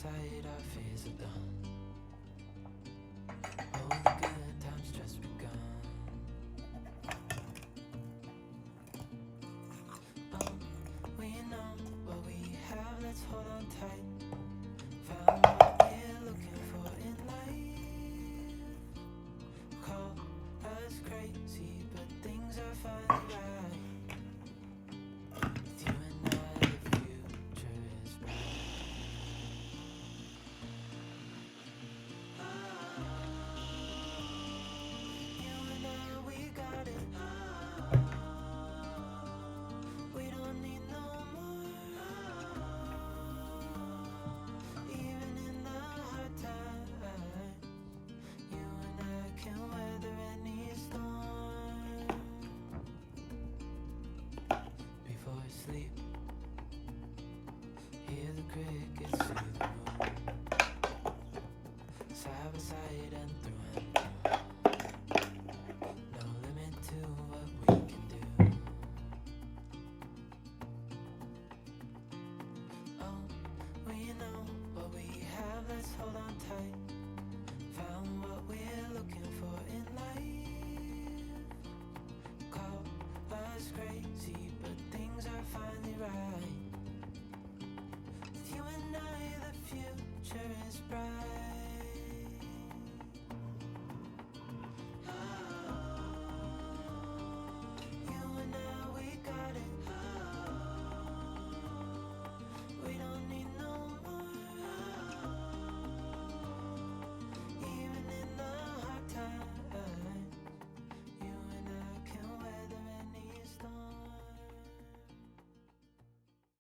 sight, our fears are done. All the good times just begun. We know what we have, let's hold on tight. Found what we're looking for in life. Call us crazy, but things are finally right. With you and I, the future is bright. You and I, we got it. We don't need no more. Even in the hard times, you and I can weather any storm. Before I sleep, hear the crickets through the moon. Side by side and through and through. No limit to what we can do. Oh, we know what we have, let's hold on tight. Found what we're looking for in life. Call us crazy, but things are finally right. With you and I, the future is bright.